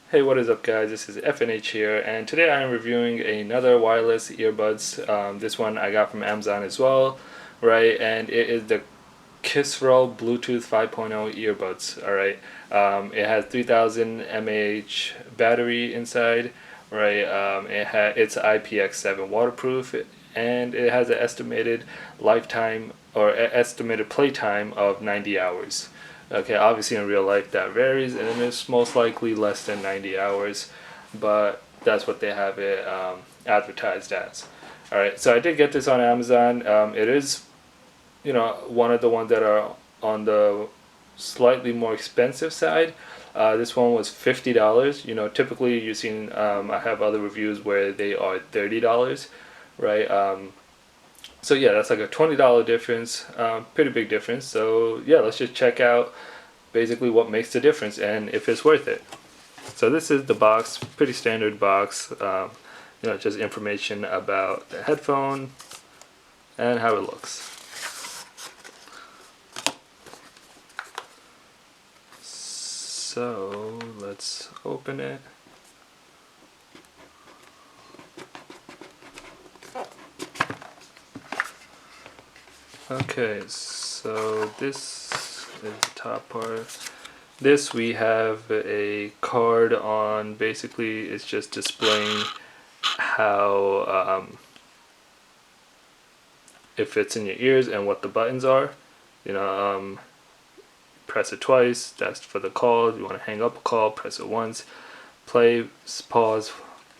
Hey, what is up guys, this is FNH here, and today I am reviewing another wireless earbuds. This one I got from Amazon as well, right, and it is the Kissral Bluetooth 5.0 earbuds, alright. It has 3000 mAh battery inside, right, it's IPX7 waterproof, and it has an estimated lifetime, or estimated playtime of 90 hours. Okay, obviously in real life that varies, and it's most likely less than 90 hours, but that's what they have it advertised as. Alright, so I did get this on Amazon. It is, one of the ones that are on the slightly more expensive side. This one was $50. Typically you've seen, I have other reviews where they are $30, right? So yeah, that's like a $20 difference, pretty big difference. So yeah, let's just check out basically what makes the difference and if it's worth it. So this is the box, pretty standard box, just information about the headphone and how it looks. So let's open it. Okay, so this is the top part. This we have a card on. Basically it's just displaying how it fits in your ears and what the buttons are. Press it twice, that's for the call. If you want to hang up a call, press it once. Play, pause,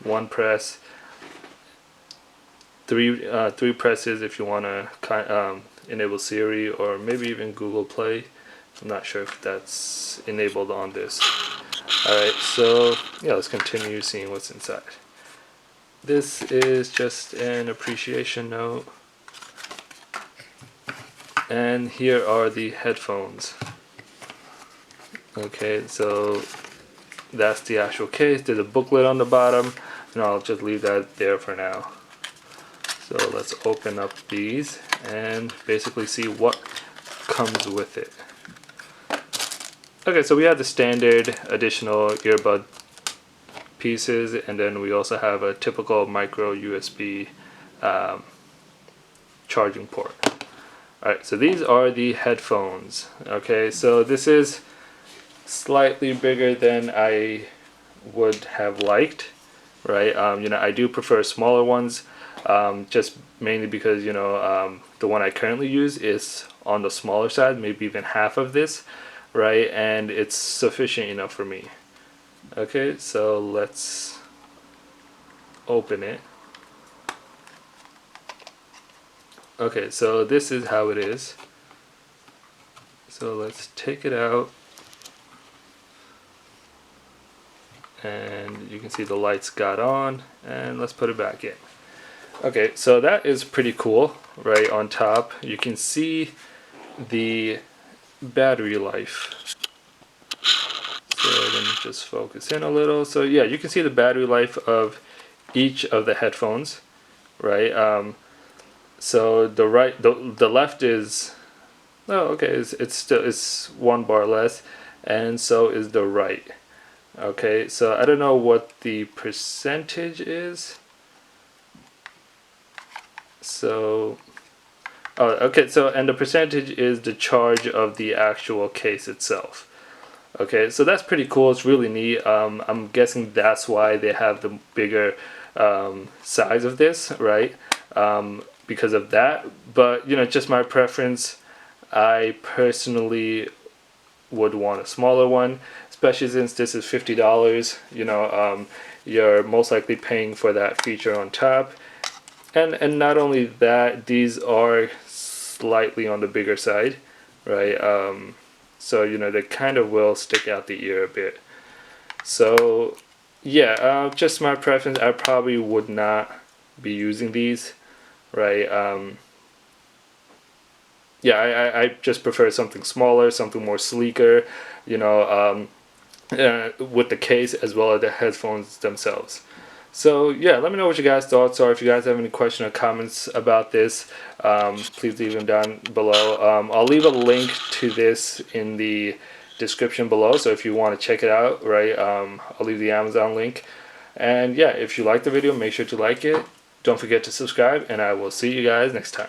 one press. Three presses if you want to enable Siri or maybe even Google Play. I'm not sure if that's enabled on this. Alright, so yeah, let's continue seeing what's inside. This is just an appreciation note. And here are the headphones. Okay, so that's the actual case. There's a booklet on the bottom, and I'll just leave that there for now. So let's open up these and basically see what comes with it. Okay, so we have the standard additional earbud pieces, and then we also have a typical micro USB charging port. Alright, so these are the headphones. Okay, so this is slightly bigger than I would have liked, right? I do prefer smaller ones, just mainly because the one I currently use is on the smaller side, maybe even half of this, right? And it's sufficient enough for me. Okay, so let's open it. Okay, so this is how it is. So let's take it out. And you can see the lights got on, and let's put it back in. Okay, so that is pretty cool. Right on top you can see the battery life. So let me just focus in a little. So yeah, you can see the battery life of each of the headphones, right? So the left is, oh okay, it's 1 bar less, and so is the right. Okay, so I don't know what the percentage is. So, oh, okay, so, and the percentage is the charge of the actual case itself. Okay, so that's pretty cool. It's really neat. I'm guessing that's why they have the bigger size of this, right? Because of that. But, just my preference. I personally would want a smaller one, especially since this is $50. You're most likely paying for that feature on top, and not only that, these are slightly on the bigger side, right? So they kind of will stick out the ear a bit. So yeah, just my preference. I probably would not be using these, right? Yeah, I just prefer something smaller, something more sleeker, with the case as well as the headphones themselves. So yeah, let me know what you guys' thoughts are. If you guys have any questions or comments about this, please leave them down below. I'll leave a link to this in the description below. So if you want to check it out, right, I'll leave the Amazon link. And yeah, if you like the video, make sure to like it. Don't forget to subscribe, and I will see you guys next time.